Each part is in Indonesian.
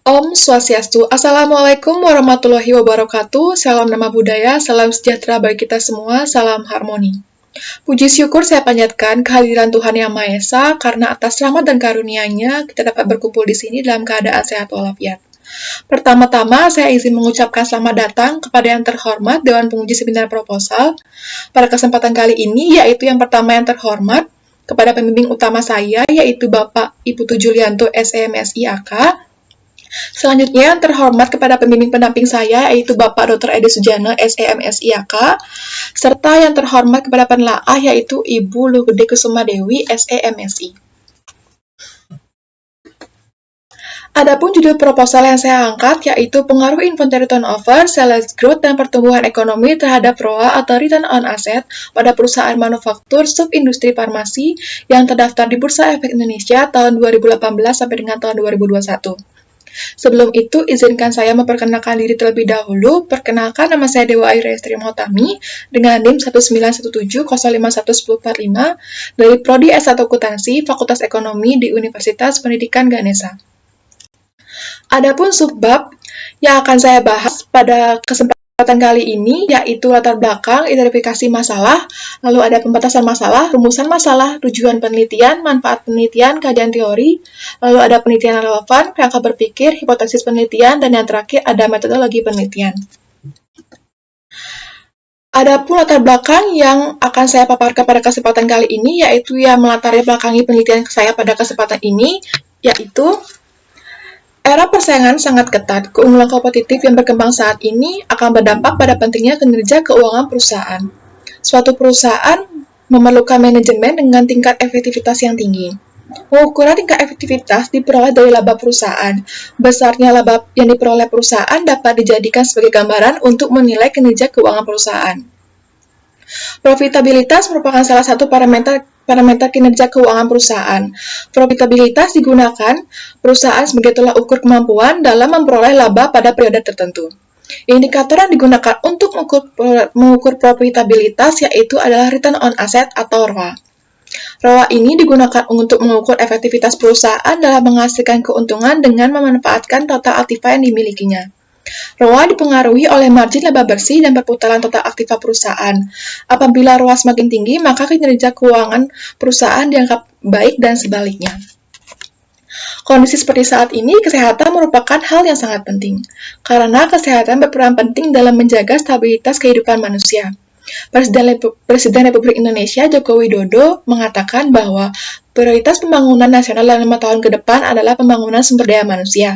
Om Swastiastu. Assalamualaikum warahmatullahi wabarakatuh. Salam nama budaya, salam sejahtera bagi kita semua, salam harmoni. Puji syukur saya panjatkan kehadiran Tuhan Yang Maha Esa karena atas rahmat dan karunia-Nya kita dapat berkumpul di sini dalam keadaan sehat walafiat. Pertama-tama, saya izin mengucapkan selamat datang kepada yang terhormat Dewan Penguji Seminar Proposal. Pada kesempatan kali ini, yaitu yang pertama yang terhormat, kepada pembimbing utama saya, yaitu Bapak Ibu Julianto SEMSI AK. Selanjutnya, yang terhormat kepada pembimbing pendamping saya, yaitu Bapak Dr. Edi Sujana SEMSI AK, serta yang terhormat kepada penelaah, yaitu Ibu Lugede Kusuma Dewi SEMSI. Adapun judul proposal yang saya angkat yaitu pengaruh inventory turnover, sales growth, dan pertumbuhan ekonomi terhadap ROA atau return on asset pada perusahaan manufaktur sub-industri farmasi yang terdaftar di Bursa Efek Indonesia tahun 2018 sampai dengan tahun 2021. Sebelum itu, izinkan saya memperkenalkan diri terlebih dahulu. Perkenalkan, nama saya Dewa Aira Estri Mohotami dengan NIM 19170511045 dari Prodi S1 Akuntansi Fakultas Ekonomi di Universitas Pendidikan Ganesha. Adapun subbab yang akan saya bahas pada kesempatan kali ini yaitu latar belakang, identifikasi masalah, lalu ada pembatasan masalah, rumusan masalah, tujuan penelitian, manfaat penelitian, kajian teori, lalu ada penelitian relevan, kerangka berpikir, hipotesis penelitian, dan yang terakhir ada metodologi penelitian. Adapun latar belakang yang akan saya paparkan pada kesempatan kali ini yaitu yang melatari belakangi penelitian saya pada kesempatan ini yaitu era persaingan sangat ketat. Keunggulan kompetitif yang berkembang saat ini akan berdampak pada pentingnya kinerja keuangan perusahaan. Suatu perusahaan memerlukan manajemen dengan tingkat efektivitas yang tinggi. Pengukuran tingkat efektivitas diperoleh dari laba perusahaan. Besarnya laba yang diperoleh perusahaan dapat dijadikan sebagai gambaran untuk menilai kinerja keuangan perusahaan. Profitabilitas merupakan salah satu parameter kinerja keuangan perusahaan. Profitabilitas digunakan perusahaan sebagai tolak ukur kemampuan dalam memperoleh laba pada periode tertentu. Indikator yang digunakan untuk mengukur profitabilitas yaitu adalah return on asset atau ROA. ROA ini digunakan untuk mengukur efektivitas perusahaan dalam menghasilkan keuntungan dengan memanfaatkan total aktiva yang dimilikinya. ROA dipengaruhi oleh margin laba bersih dan perputaran total aktiva perusahaan. Apabila ROA semakin tinggi, maka kinerja keuangan perusahaan dianggap baik dan sebaliknya. Kondisi seperti saat ini, kesehatan merupakan hal yang sangat penting, karena kesehatan berperan penting dalam menjaga stabilitas kehidupan manusia. Presiden Republik Indonesia Joko Widodo mengatakan bahwa prioritas pembangunan nasional dalam 5 tahun ke depan adalah pembangunan sumber daya manusia.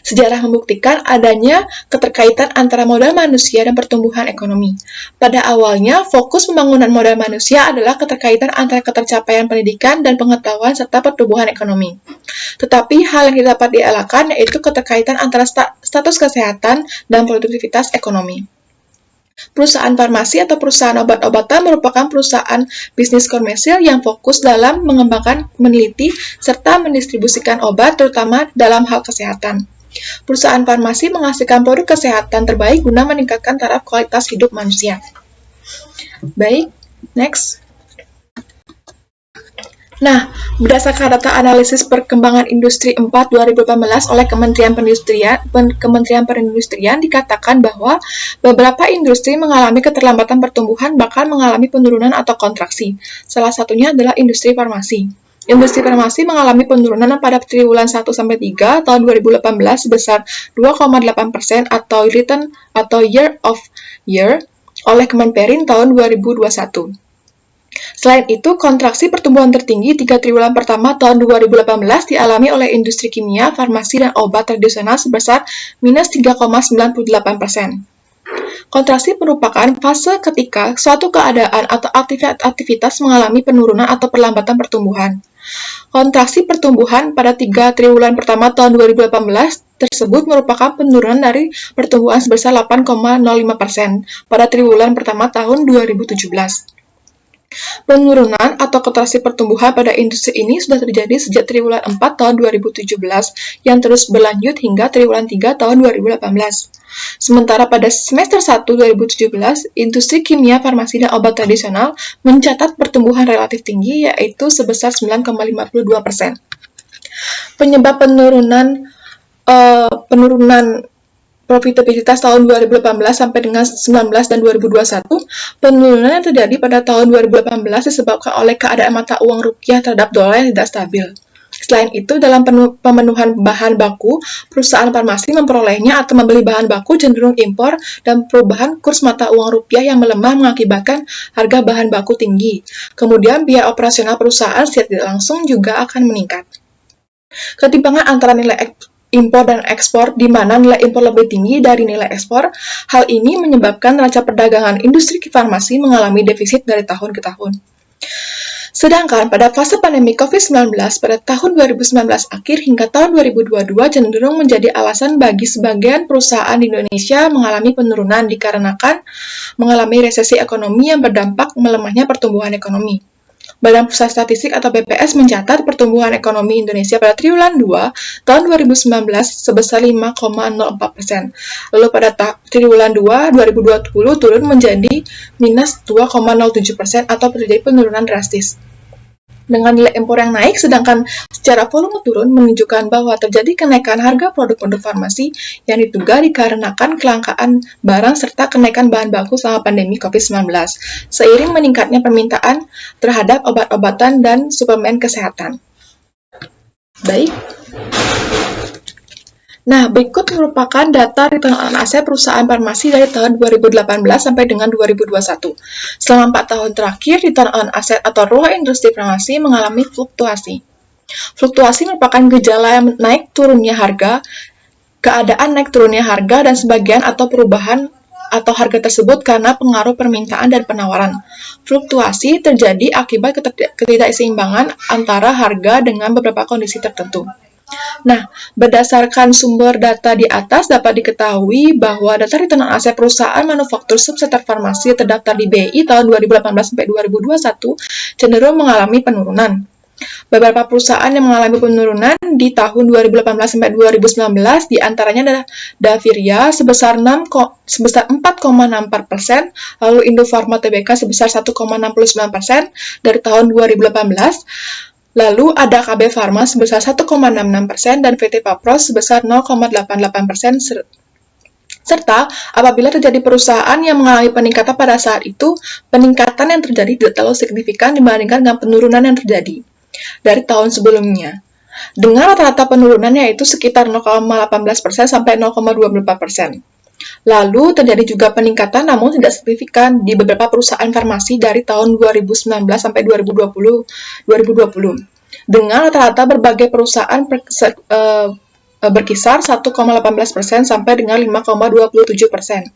Sejarah membuktikan adanya keterkaitan antara modal manusia dan pertumbuhan ekonomi. Pada awalnya, fokus pembangunan modal manusia adalah keterkaitan antara ketercapaian pendidikan dan pengetahuan serta pertumbuhan ekonomi. Tetapi hal yang dapat dielakkan yaitu keterkaitan antara status kesehatan dan produktivitas ekonomi. Perusahaan farmasi atau perusahaan obat-obatan merupakan perusahaan bisnis komersil yang fokus dalam mengembangkan, meneliti, serta mendistribusikan obat, terutama dalam hal kesehatan. Perusahaan farmasi menghasilkan produk kesehatan terbaik guna meningkatkan taraf kualitas hidup manusia. Baik, next. Nah, berdasarkan data analisis perkembangan industri 4 2018 oleh Kementerian Perindustrian dikatakan bahwa beberapa industri mengalami keterlambatan pertumbuhan bahkan mengalami penurunan atau kontraksi. Salah satunya adalah industri farmasi. Industri farmasi mengalami penurunan pada triwulan 1-3 tahun 2018 sebesar 2,8% atau return atau year of year oleh Kemenperin tahun 2021. Selain itu, kontraksi pertumbuhan tertinggi 3 triwulan pertama tahun 2018 dialami oleh industri kimia, farmasi, dan obat tradisional sebesar minus 3,98%. Kontraksi merupakan fase ketika suatu keadaan atau aktivitas mengalami penurunan atau perlambatan pertumbuhan. Kontraksi pertumbuhan pada 3 triwulan pertama tahun 2018 tersebut merupakan penurunan dari pertumbuhan sebesar 8,05% pada triwulan pertama tahun 2017. Penurunan atau kontraksi pertumbuhan pada industri ini sudah terjadi sejak triwulan 4 tahun 2017 yang terus berlanjut hingga triwulan 3 tahun 2018. Sementara pada semester 1 2017, industri kimia, farmasi, dan obat tradisional mencatat pertumbuhan relatif tinggi yaitu sebesar 9,52%. Penyebab penurunan penurunan profitabilitas tahun 2018 sampai dengan 19 dan 2021, penurunan yang terjadi pada tahun 2018 disebabkan oleh keadaan mata uang rupiah terhadap dolar yang tidak stabil. Selain itu, dalam pemenuhan bahan baku, perusahaan farmasi memperolehnya atau membeli bahan baku cenderung impor, dan perubahan kurs mata uang rupiah yang melemah mengakibatkan harga bahan baku tinggi. Kemudian, biaya operasional perusahaan secara tidak langsung juga akan meningkat. Ketimpangan antara nilai impor dan ekspor, di mana nilai impor lebih tinggi dari nilai ekspor. Hal ini menyebabkan neraca perdagangan industri farmasi mengalami defisit dari tahun ke tahun. Sedangkan pada fase pandemi COVID-19 pada tahun 2019 akhir hingga tahun 2022 cenderung menjadi alasan bagi sebagian perusahaan di Indonesia mengalami penurunan dikarenakan mengalami resesi ekonomi yang berdampak melemahnya pertumbuhan ekonomi. Badan Pusat Statistik atau BPS mencatat pertumbuhan ekonomi Indonesia pada triwulan 2 tahun 2019 sebesar 5,04%. Lalu pada triwulan 2 2020 turun menjadi minus 2,07% atau terjadi penurunan drastis. Dengan nilai impor yang naik, sedangkan secara volume turun menunjukkan bahwa terjadi kenaikan harga produk-produk farmasi yang diduga dikarenakan kelangkaan barang serta kenaikan bahan baku selama pandemi COVID-19, seiring meningkatnya permintaan terhadap obat-obatan dan suplemen kesehatan. Baik. Nah, berikut merupakan data return on asset perusahaan farmasi dari tahun 2018 sampai dengan 2021. Selama 4 tahun terakhir, return on asset atau ROA industri farmasi mengalami fluktuasi. Fluktuasi merupakan gejala yang naik turunnya harga, keadaan naik turunnya harga, dan sebagian atau perubahan atau harga tersebut karena pengaruh permintaan dan penawaran. Fluktuasi terjadi akibat ketidakseimbangan antara harga dengan beberapa kondisi tertentu. Nah, berdasarkan sumber data di atas dapat diketahui bahwa data return on asset perusahaan manufaktur subsektor farmasi terdaftar di BI tahun 2018 sampai 2021 cenderung mengalami penurunan. Beberapa perusahaan yang mengalami penurunan di tahun 2018 sampai 2019 diantaranya adalah Daviria sebesar 4,64%, lalu Indofarma Tbk sebesar 1,69% dari tahun 2018. Lalu ada KB Pharma sebesar 1,66% dan VT Papros sebesar 0,88%, serta apabila terjadi perusahaan yang mengalami peningkatan pada saat itu, peningkatan yang terjadi tidak terlalu signifikan dibandingkan dengan penurunan yang terjadi dari tahun sebelumnya. Dengan rata-rata penurunan yaitu sekitar 0,18% sampai 0,24%. Lalu terjadi juga peningkatan namun tidak signifikan di beberapa perusahaan farmasi dari tahun 2019 sampai 2020 dengan rata-rata berbagai perusahaan berkisar 1,18% sampai dengan 5,27%.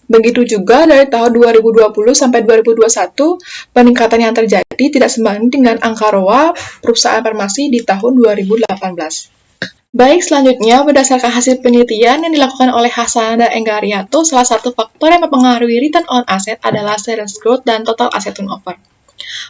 Begitu juga dari tahun 2020 sampai 2021, peningkatan yang terjadi tidak sebanding dengan angka ROA perusahaan farmasi di tahun 2018. Baik, selanjutnya, berdasarkan hasil penelitian yang dilakukan oleh Hasan dan Enggariato, salah satu faktor yang mempengaruhi return on asset adalah sales growth dan total asset turnover.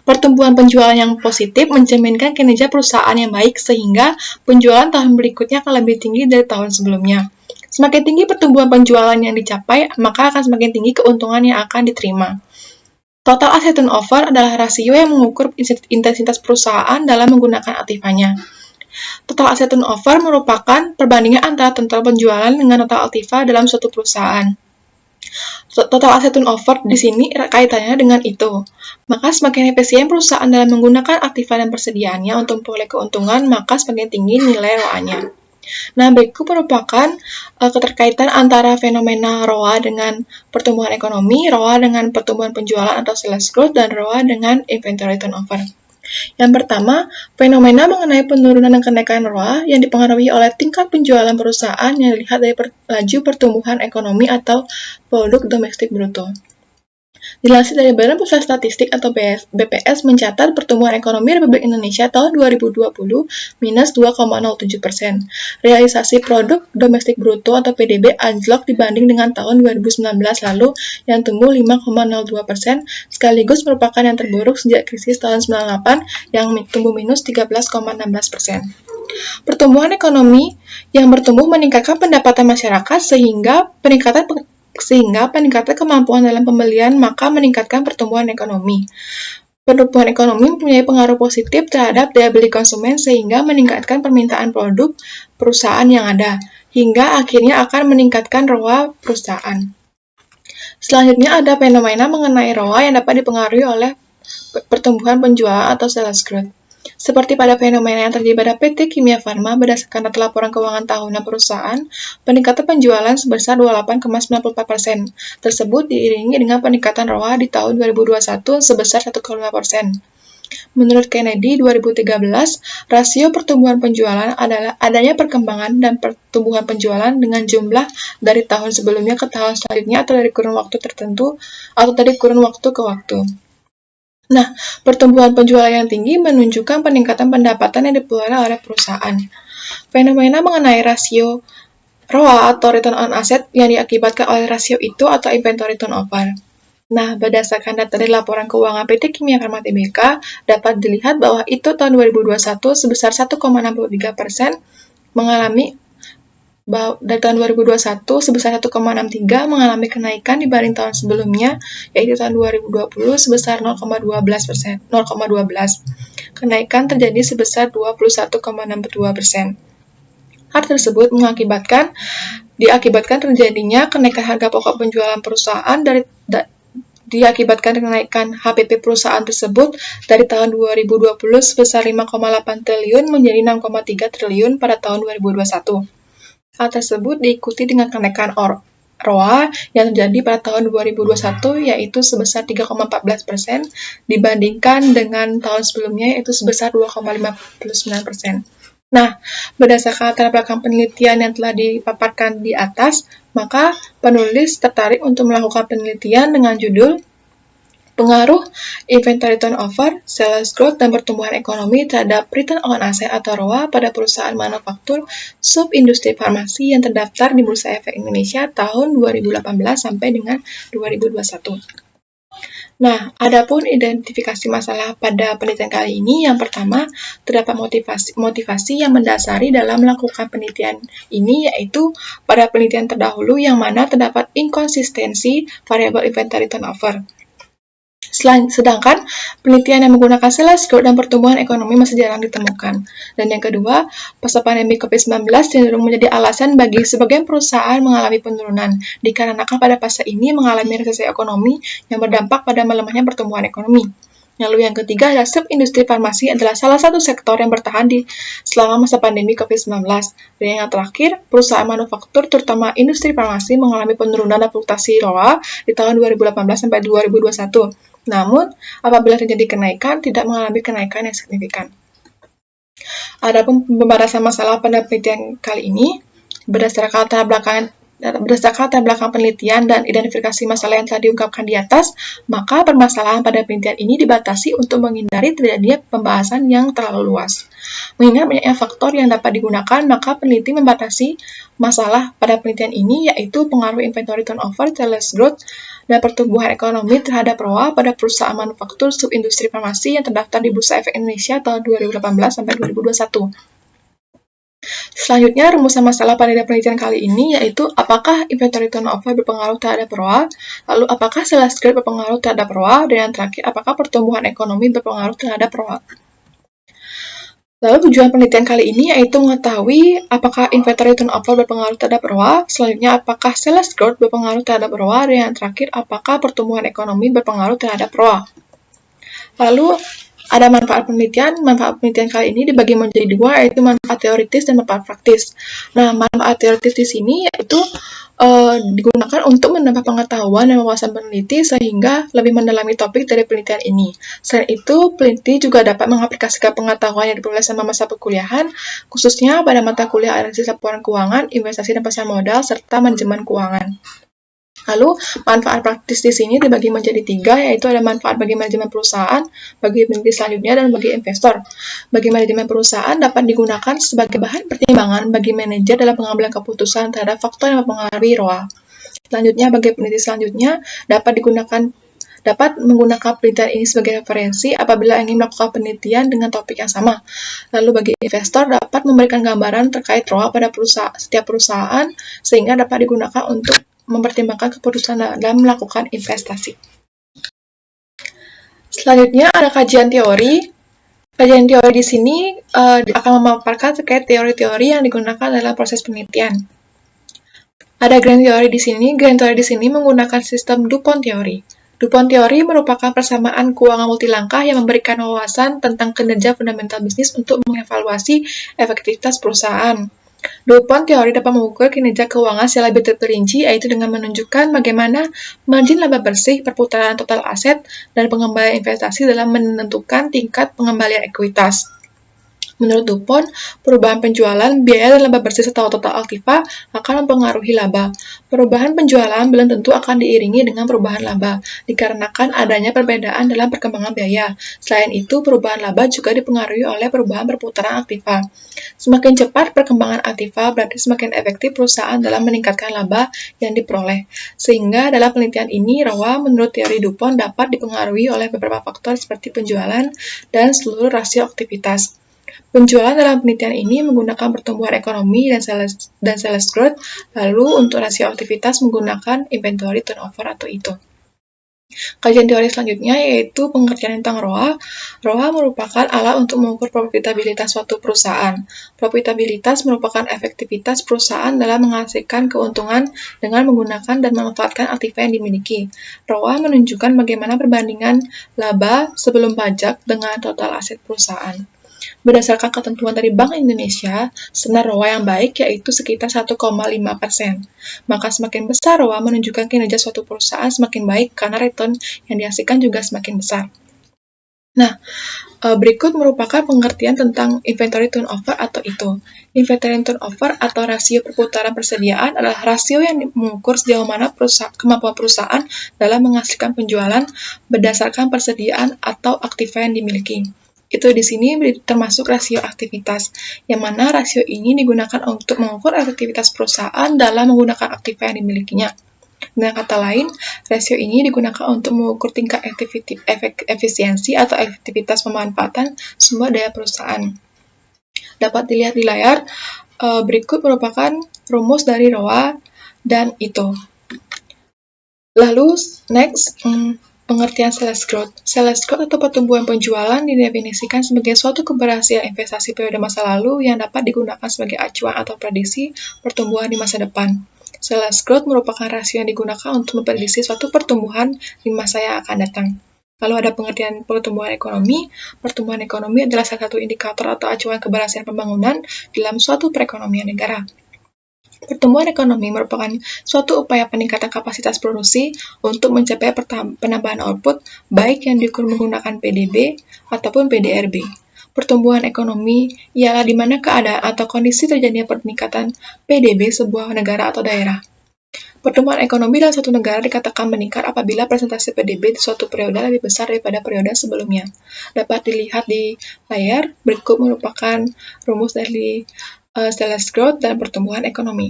Pertumbuhan penjualan yang positif mencerminkan kinerja perusahaan yang baik sehingga penjualan tahun berikutnya akan lebih tinggi dari tahun sebelumnya. Semakin tinggi pertumbuhan penjualan yang dicapai, maka akan semakin tinggi keuntungan yang akan diterima. Total asset turnover adalah rasio yang mengukur intensitas perusahaan dalam menggunakan aktifanya. Total asset turnover merupakan perbandingan antara total penjualan dengan total aktiva dalam suatu perusahaan. Total asset turnover di sini kaitannya dengan itu. Maka semakin efisien perusahaan dalam menggunakan aktiva dan persediaannya untuk memperoleh keuntungan, maka semakin tinggi nilai ROA-nya. Nah, berikut merupakan keterkaitan antara fenomena ROA dengan pertumbuhan ekonomi, ROA dengan pertumbuhan penjualan atau sales growth, dan ROA dengan inventory turnover. Yang pertama, fenomena mengenai penurunan dan kenaikan ROA yang dipengaruhi oleh tingkat penjualan perusahaan yang dilihat dari laju pertumbuhan ekonomi atau produk domestik bruto. Dilansir dari Badan Pusat Statistik atau BPS mencatat pertumbuhan ekonomi Republik Indonesia tahun 2020 minus 2,07%. Realisasi produk domestik bruto atau PDB anjlok dibanding dengan tahun 2019 lalu yang tumbuh 5,02%, sekaligus merupakan yang terburuk sejak krisis tahun 98 yang tumbuh minus 13,16%. Pertumbuhan ekonomi yang bertumbuh meningkatkan pendapatan masyarakat sehingga peningkatan kemampuan dalam pembelian maka meningkatkan pertumbuhan ekonomi. Pertumbuhan ekonomi mempunyai pengaruh positif terhadap daya beli konsumen sehingga meningkatkan permintaan produk perusahaan yang ada, hingga akhirnya akan meningkatkan ROA perusahaan. Selanjutnya ada fenomena mengenai ROA yang dapat dipengaruhi oleh pertumbuhan penjualan atau sales growth. Seperti pada fenomena yang terjadi pada PT Kimia Farma berdasarkan data laporan keuangan tahunan perusahaan, peningkatan penjualan sebesar 28,94%. Tersebut diiringi dengan peningkatan ROA di tahun 2021 sebesar 1,5%. Menurut Kennedy 2013, rasio pertumbuhan penjualan adalah adanya perkembangan dan pertumbuhan penjualan dengan jumlah dari tahun sebelumnya ke tahun selanjutnya atau dari kurun waktu tertentu atau dari kurun waktu ke waktu. Nah, pertumbuhan penjualan yang tinggi menunjukkan peningkatan pendapatan yang diperoleh oleh perusahaan. Fenomena mengenai rasio ROA atau return on asset yang diakibatkan oleh rasio itu atau inventory turnover. Nah, berdasarkan data dari laporan keuangan PT Kimia Farma Tbk, dapat dilihat bahwa itu tahun 2021 sebesar 1,63% mengalami dari tahun 2021 sebesar 1,63 mengalami kenaikan dibanding tahun sebelumnya, yaitu tahun 2020 sebesar 0,12%. Kenaikan terjadi sebesar 21,62%. Hal tersebut diakibatkan terjadinya kenaikan harga pokok penjualan perusahaan diakibatkan kenaikan HPP perusahaan tersebut dari tahun 2020 sebesar 5,8 triliun menjadi 6,3 triliun pada tahun 2021. Hal tersebut diikuti dengan kenaikan ROA yang terjadi pada tahun 2021 yaitu sebesar 3,14% dibandingkan dengan tahun sebelumnya yaitu sebesar 2,59%. Nah, berdasarkan latar belakang penelitian yang telah dipaparkan di atas, maka penulis tertarik untuk melakukan penelitian dengan judul Pengaruh Inventory Turnover, Sales Growth, dan Pertumbuhan Ekonomi terhadap Return on Asset atau ROA pada perusahaan manufaktur sub-industri farmasi yang terdaftar di Bursa Efek Indonesia tahun 2018 sampai dengan 2021. Nah, adapun identifikasi masalah pada penelitian kali ini, yang pertama, terdapat motivasi yang mendasari dalam melakukan penelitian ini, yaitu pada penelitian terdahulu yang mana terdapat inkonsistensi variabel inventory turnover. Sedangkan penelitian yang menggunakan sales growth dan pertumbuhan ekonomi masih jarang ditemukan. Dan yang kedua, pasca pandemi COVID-19 cenderung menjadi alasan bagi sebagian perusahaan mengalami penurunan, dikarenakan pada fase ini mengalami resesi ekonomi yang berdampak pada melemahnya pertumbuhan ekonomi. Lalu yang ketiga adalah sub-industri farmasi adalah salah satu sektor yang bertahan selama masa pandemi COVID-19. Dan yang terakhir, perusahaan manufaktur terutama industri farmasi mengalami penurunan dan fluktuasi ROA di tahun 2018 sampai 2021. Namun, apabila terjadi kenaikan, tidak mengalami kenaikan yang signifikan. Adapun pembatasan masalah pada penelitian kali ini, berdasarkan latar belakang penelitian dan identifikasi masalah yang telah diungkapkan di atas, maka permasalahan pada penelitian ini dibatasi untuk menghindari terjadinya pembahasan yang terlalu luas. Mengingat banyaknya faktor yang dapat digunakan, maka peneliti membatasi masalah pada penelitian ini, yaitu pengaruh inventory turnover, sales growth, dan pertumbuhan ekonomi terhadap ROA pada perusahaan manufaktur subindustri farmasi yang terdaftar di Bursa Efek Indonesia tahun 2018 sampai 2021. Selanjutnya, rumusan masalah pada penelitian kali ini yaitu apakah inventory turnover berpengaruh terhadap ROA, lalu apakah sales growth berpengaruh terhadap ROA, dan yang terakhir apakah pertumbuhan ekonomi berpengaruh terhadap ROA. Lalu tujuan penelitian kali ini yaitu mengetahui apakah inventory turnover berpengaruh terhadap ROA, selanjutnya apakah sales growth berpengaruh terhadap ROA, dan yang terakhir apakah pertumbuhan ekonomi berpengaruh terhadap ROA. Lalu ada manfaat penelitian. Manfaat penelitian kali ini dibagi menjadi dua, yaitu manfaat teoritis dan manfaat praktis. Nah, manfaat teoritis di sini yaitu digunakan untuk menambah pengetahuan dan wawasan peneliti sehingga lebih mendalami topik dari penelitian ini. Selain itu, peneliti juga dapat mengaplikasikan pengetahuan yang diperoleh selama masa perkuliahan, khususnya pada mata kuliah analisis laporan keuangan, investasi dan pasar modal, serta manajemen keuangan. Lalu, manfaat praktis di sini dibagi menjadi tiga, yaitu ada manfaat bagi manajemen perusahaan, bagi peneliti selanjutnya, dan bagi investor. Bagi manajemen perusahaan dapat digunakan sebagai bahan pertimbangan bagi manajer dalam pengambilan keputusan terhadap faktor yang mempengaruhi ROA. Selanjutnya, bagi peneliti selanjutnya, dapat menggunakan penelitian ini sebagai referensi apabila ingin melakukan penelitian dengan topik yang sama. Lalu bagi investor dapat memberikan gambaran terkait ROA pada setiap perusahaan sehingga dapat digunakan untuk mempertimbangkan keputusan dalam melakukan investasi. Selanjutnya ada kajian teori. Kajian teori di sini akan memaparkan terkait teori-teori yang digunakan dalam proses penelitian. Ada grand teori di sini. Grand teori di sini menggunakan sistem DuPont teori. DuPont teori merupakan persamaan keuangan multilangkah yang memberikan wawasan tentang kinerja fundamental bisnis untuk mengevaluasi efektivitas perusahaan. DuPont teori dapat mengukur kinerja keuangan secara lebih terperinci, yaitu dengan menunjukkan bagaimana margin laba bersih, perputaran total aset, dan pengembalian investasi dalam menentukan tingkat pengembalian ekuitas. Menurut DuPont, perubahan penjualan, biaya dan laba bersih serta total aktiva akan mempengaruhi laba. Perubahan penjualan belum tentu akan diiringi dengan perubahan laba, dikarenakan adanya perbedaan dalam perkembangan biaya. Selain itu, perubahan laba juga dipengaruhi oleh perubahan perputaran aktiva. Semakin cepat perkembangan aktiva, berarti semakin efektif perusahaan dalam meningkatkan laba yang diperoleh. Sehingga dalam penelitian ini, ROA menurut teori DuPont dapat dipengaruhi oleh beberapa faktor seperti penjualan dan seluruh rasio aktivitas. Penjualan dalam penelitian ini menggunakan pertumbuhan ekonomi dan sales growth, lalu untuk rasio aktivitas menggunakan inventory turnover atau itu. Kajian teori selanjutnya yaitu pengertian tentang ROA. ROA merupakan alat untuk mengukur profitabilitas suatu perusahaan. Profitabilitas merupakan efektivitas perusahaan dalam menghasilkan keuntungan dengan menggunakan dan memanfaatkan aktiva yang dimiliki. ROA menunjukkan bagaimana perbandingan laba sebelum pajak dengan total aset perusahaan. Berdasarkan ketentuan dari Bank Indonesia, standar ROA yang baik yaitu sekitar 1,5%. Maka semakin besar ROA menunjukkan kinerja suatu perusahaan semakin baik karena return yang dihasilkan juga semakin besar. Nah, berikut merupakan pengertian tentang inventory turnover atau itu. Inventory turnover atau rasio perputaran persediaan adalah rasio yang mengukur sejauh mana kemampuan perusahaan dalam menghasilkan penjualan berdasarkan persediaan atau aktiva yang dimiliki. Itu di sini termasuk rasio aktivitas, yang mana rasio ini digunakan untuk mengukur efektivitas perusahaan dalam menggunakan aktiva yang dimilikinya. Dengan kata lain, rasio ini digunakan untuk mengukur tingkat efisiensi atau efektivitas pemanfaatan sumber daya perusahaan. Dapat dilihat di layar, berikut merupakan rumus dari ROA dan itu. Lalu, next, pengertian sales growth. Sales growth atau pertumbuhan penjualan didefinisikan sebagai suatu keberhasilan investasi periode masa lalu yang dapat digunakan sebagai acuan atau prediksi pertumbuhan di masa depan. Sales growth merupakan rasio yang digunakan untuk memprediksi suatu pertumbuhan di masa yang akan datang. Lalu ada pengertian pertumbuhan ekonomi. Pertumbuhan ekonomi adalah salah satu indikator atau acuan keberhasilan pembangunan dalam suatu perekonomian negara. Pertumbuhan ekonomi merupakan suatu upaya peningkatan kapasitas produksi untuk mencapai penambahan output, baik yang diukur menggunakan PDB ataupun PDRB. Pertumbuhan ekonomi ialah di mana keadaan atau kondisi terjadinya peningkatan PDB sebuah negara atau daerah. Pertumbuhan ekonomi dalam suatu negara dikatakan meningkat apabila persentase PDB di suatu periode lebih besar daripada periode sebelumnya. Dapat dilihat di layar, berikut merupakan rumus dari sales growth dan pertumbuhan ekonomi.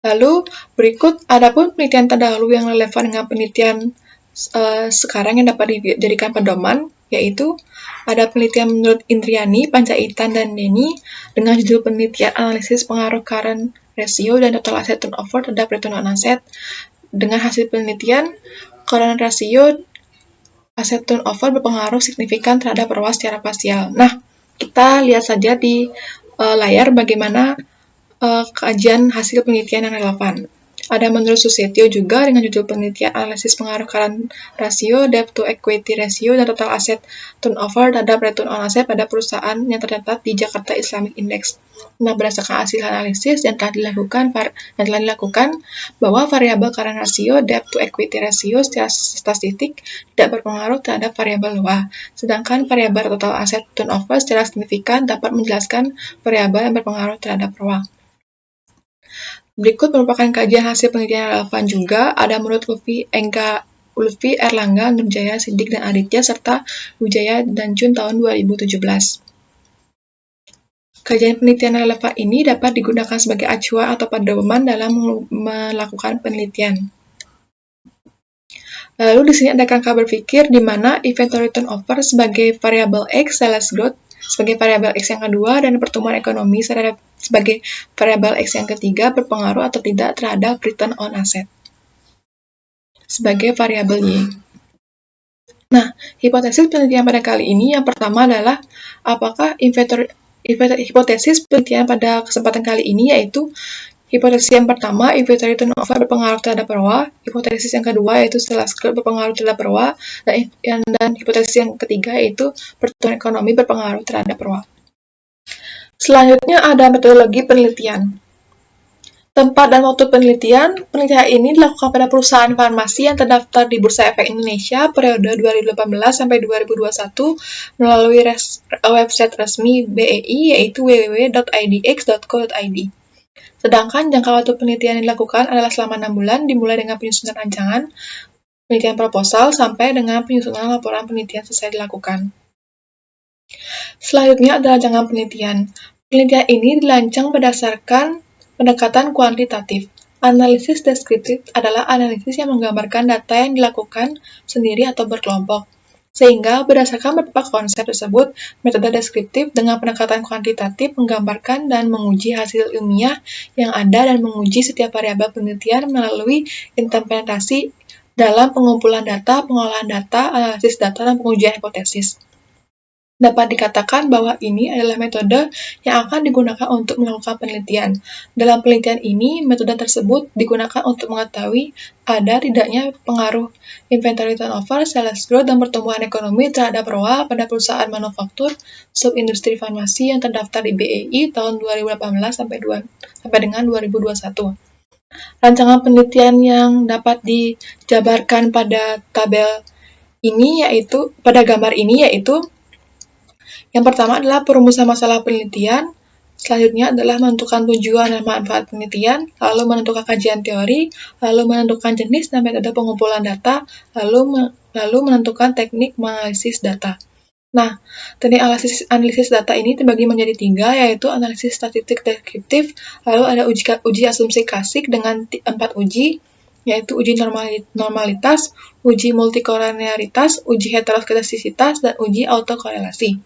Lalu berikut adapun penelitian terdahulu yang relevan dengan penelitian sekarang yang dapat dijadikan pedoman, yaitu ada penelitian menurut Indriani, Panjaitan, dan Denny dengan judul penelitian analisis pengaruh current ratio dan total asset turnover terhadap return on asset. Dengan hasil penelitian, current ratio asset turnover berpengaruh signifikan terhadap ROA secara parsial. Nah, kita lihat saja di layar bagaimana kajian hasil penelitian yang relevan. Ada menurut Susetio juga dengan judul penelitian analisis pengaruh current ratio, debt to equity ratio, dan total asset turnover terhadap return on asset pada perusahaan yang tercatat di Jakarta Islamic Index. Nah, berdasarkan hasil analisis yang telah dilakukan bahwa variabel current ratio, debt to equity ratio secara statistik tidak berpengaruh terhadap variabel ROA, sedangkan variabel total asset turnover secara signifikan dapat menjelaskan variabel yang berpengaruh terhadap ROA. Berikut merupakan kajian hasil penelitian yang relevan juga, ada menurut Lutfi, Erlangga, Nurjaya, Siddiq, dan Aditya, serta Wijaya dan Jun tahun 2017. Kajian penelitian relevan ini dapat digunakan sebagai acuan atau pedoman dalam melakukan penelitian. Lalu di sini ada kerangka berpikir di mana inventory turnover sebagai variabel X, sales growth sebagai variabel X yang kedua, dan pertumbuhan ekonomi sebagai variabel X yang ketiga berpengaruh atau tidak terhadap return on asset sebagai variabel Y. Nah, hipotesis penelitian pada kali ini yang pertama adalah apakah hipotesis penelitian pada kesempatan kali ini yaitu hipotesis yang pertama, inventory turnover berpengaruh terhadap ROA. Hipotesis yang kedua yaitu sales growth berpengaruh terhadap ROA. Dan hipotesis yang ketiga yaitu pertumbuhan ekonomi berpengaruh terhadap ROA. Selanjutnya ada metodologi penelitian. Tempat dan waktu penelitian ini dilakukan pada perusahaan farmasi yang terdaftar di Bursa Efek Indonesia periode 2018 sampai 2021 melalui website resmi BEI yaitu www.idx.co.id. Sedangkan jangka waktu penelitian yang dilakukan adalah selama 6 bulan dimulai dengan penyusunan rancangan penelitian proposal sampai dengan penyusunan laporan penelitian selesai dilakukan. Selanjutnya adalah rancangan penelitian. Penelitian ini dirancang berdasarkan pendekatan kuantitatif. Analisis deskriptif adalah analisis yang menggambarkan data yang dilakukan sendiri atau berkelompok. Sehingga berdasarkan beberapa konsep tersebut, metode deskriptif dengan pendekatan kuantitatif menggambarkan dan menguji hasil ilmiah yang ada dan menguji setiap variabel penelitian melalui interpretasi dalam pengumpulan data, pengolahan data, analisis data, dan pengujian hipotesis. Dapat dikatakan bahwa ini adalah metode yang akan digunakan untuk melakukan penelitian. Dalam penelitian ini, metode tersebut digunakan untuk mengetahui ada tidaknya pengaruh inventory turnover, sales growth, dan pertumbuhan ekonomi terhadap ROA pada perusahaan manufaktur subindustri farmasi yang terdaftar di BEI tahun 2018 sampai dengan 2021. Rancangan penelitian yang dapat dijabarkan pada tabel ini yaitu pada gambar ini yaitu yang pertama adalah perumusan masalah penelitian, selanjutnya adalah menentukan tujuan dan manfaat penelitian, lalu menentukan kajian teori, lalu menentukan jenis dan metode pengumpulan data, lalu menentukan teknik menganalisis data. Nah, teknik analisis data ini terbagi menjadi 3, yaitu analisis statistik deskriptif, lalu ada uji asumsi klasik dengan 4 uji, yaitu uji normalitas, uji multikolonialitas, uji heteroskedastisitas, dan uji autokorelasi.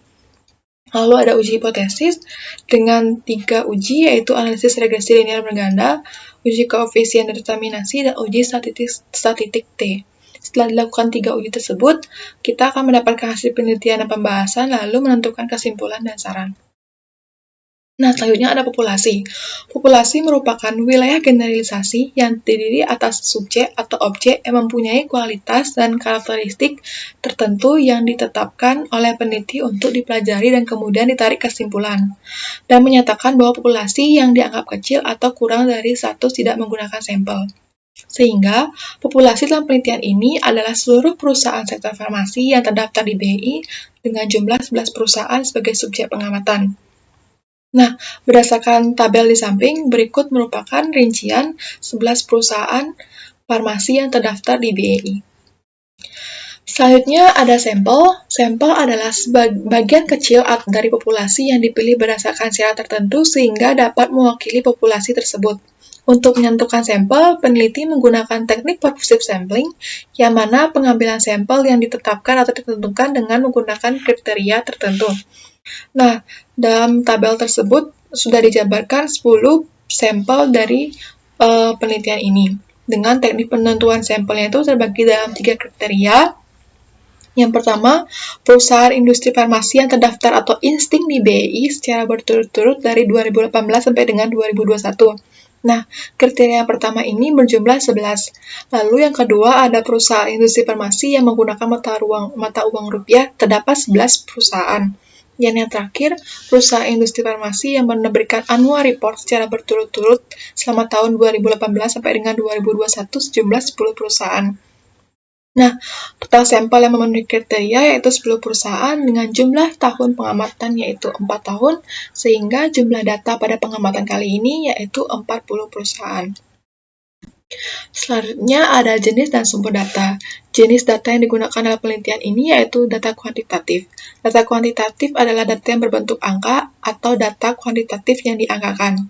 Lalu ada uji hipotesis dengan 3 uji, yaitu analisis regresi linear berganda, uji koefisien determinasi, dan uji statistik T. Setelah dilakukan 3 uji tersebut, kita akan mendapatkan hasil penelitian dan pembahasan, lalu menentukan kesimpulan dan saran. Nah, selanjutnya ada populasi. Populasi merupakan wilayah generalisasi yang terdiri atas subjek atau objek yang mempunyai kualitas dan karakteristik tertentu yang ditetapkan oleh peneliti untuk dipelajari dan kemudian ditarik kesimpulan, dan menyatakan bahwa populasi yang dianggap kecil atau kurang dari 100 tidak menggunakan sampel. Sehingga, populasi dalam penelitian ini adalah seluruh perusahaan sektor farmasi yang terdaftar di BEI dengan jumlah 11 perusahaan sebagai subjek pengamatan. Nah, berdasarkan tabel di samping, berikut merupakan rincian 11 perusahaan farmasi yang terdaftar di BEI. Selanjutnya ada sampel. Sampel adalah bagian kecil dari populasi yang dipilih berdasarkan syarat tertentu sehingga dapat mewakili populasi tersebut. Untuk menentukan sampel, peneliti menggunakan teknik purposive sampling, yang mana pengambilan sampel yang ditetapkan atau ditentukan dengan menggunakan kriteria tertentu. Nah, dalam tabel tersebut sudah dijabarkan 10 sampel dari penelitian ini. Dengan teknik penentuan sampelnya itu terbagi dalam 3 kriteria. Yang pertama, perusahaan industri farmasi yang terdaftar atau insting di BEI secara berturut-turut dari 2018 sampai dengan 2021. Nah, kriteria yang pertama ini berjumlah 11. Lalu yang kedua ada perusahaan industri farmasi yang menggunakan mata uang rupiah, terdapat 11 perusahaan. Dan yang terakhir, perusahaan industri farmasi yang memberikan annual report secara berturut-turut selama tahun 2018 sampai dengan 2021 sejumlah 10 perusahaan. Nah, total sampel yang memenuhi kriteria yaitu 10 perusahaan dengan jumlah tahun pengamatan yaitu 4 tahun, sehingga jumlah data pada pengamatan kali ini yaitu 40 perusahaan. Selanjutnya ada jenis dan sumber data. Jenis data yang digunakan dalam penelitian ini yaitu data kuantitatif. Data kuantitatif adalah data yang berbentuk angka atau data kuantitatif yang diangkakan.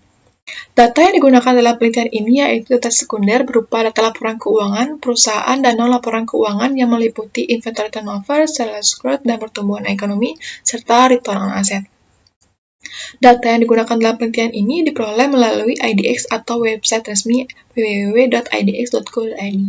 Data yang digunakan dalam penelitian ini yaitu data sekunder berupa data laporan keuangan, perusahaan, dan non-laporan keuangan yang meliputi inventory turnover, sales growth, dan pertumbuhan ekonomi, serta return on asset. Data yang digunakan dalam penelitian ini diperoleh melalui IDX atau website resmi www.idx.co.id.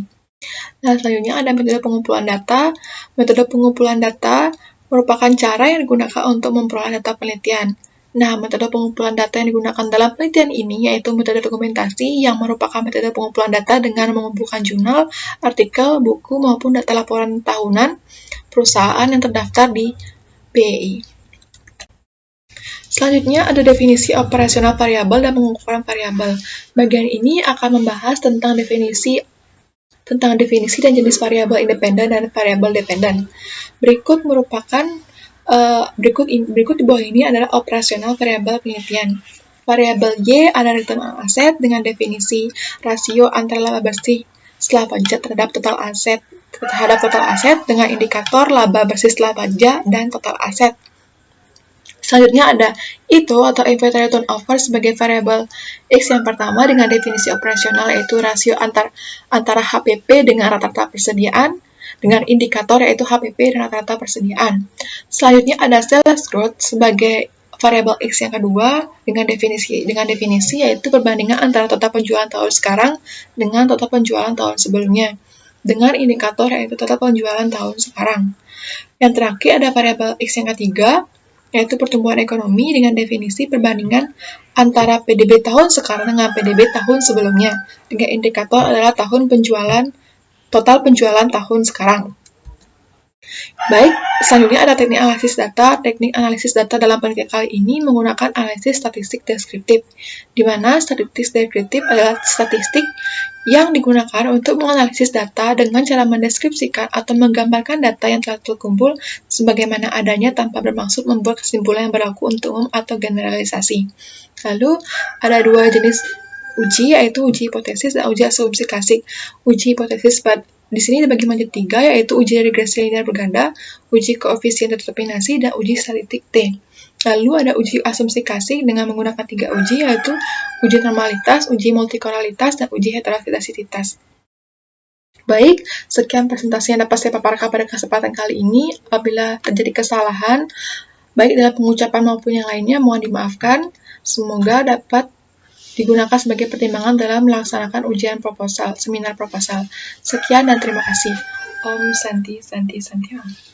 Nah, selanjutnya ada metode pengumpulan data. Metode pengumpulan data merupakan cara yang digunakan untuk memperoleh data penelitian. Nah, metode pengumpulan data yang digunakan dalam penelitian ini yaitu metode dokumentasi yang merupakan metode pengumpulan data dengan mengumpulkan jurnal, artikel, buku, maupun data laporan tahunan perusahaan yang terdaftar di BEI. Selanjutnya ada definisi operasional variabel dan pengukuran variabel. Bagian ini akan membahas tentang definisi dan jenis variabel independen dan variabel dependen. Berikut di bawah ini adalah operasional variabel penelitian. Variabel Y adalah return on asset dengan definisi rasio antara laba bersih setelah pajak terhadap total aset dengan indikator laba bersih setelah pajak dan total aset. Selanjutnya ada ITO atau inventory turnover sebagai variabel X yang pertama dengan definisi operasional yaitu rasio antara HPP dengan rata-rata persediaan dengan indikator yaitu HPP dan rata-rata persediaan. Selanjutnya ada sales growth sebagai variabel X yang kedua dengan definisi yaitu perbandingan antara total penjualan tahun sekarang dengan total penjualan tahun sebelumnya dengan indikator yaitu total penjualan tahun sekarang. Yang terakhir ada variabel X yang ketiga yaitu pertumbuhan ekonomi dengan definisi perbandingan antara PDB tahun sekarang dengan PDB tahun sebelumnya dengan indikator adalah total penjualan tahun sekarang. Baik, selanjutnya ada teknik analisis data. Teknik analisis data dalam penelitian kali ini menggunakan analisis statistik deskriptif, di mana statistik deskriptif adalah statistik yang digunakan untuk menganalisis data dengan cara mendeskripsikan atau menggambarkan data yang telah terkumpul sebagaimana adanya tanpa bermaksud membuat kesimpulan yang berlaku untuk umum atau generalisasi. Lalu, ada dua jenis uji, yaitu uji hipotesis dan uji asumsi klasik. Uji hipotesis di sini dibagi menjadi tiga, yaitu uji regresi linear berganda, uji koefisien determinasi, dan uji statistik T. Lalu ada uji asumsi klasik dengan menggunakan tiga uji, yaitu uji normalitas, uji multikoloritas, dan uji heterosidasitas. Baik, sekian presentasi yang dapat saya paparkan pada kesempatan kali ini. Apabila terjadi kesalahan, baik dalam pengucapan maupun yang lainnya, mohon dimaafkan. Semoga dapat digunakan sebagai pertimbangan dalam melaksanakan seminar proposal. Sekian dan terima kasih. Om Santi Santi Santi Om.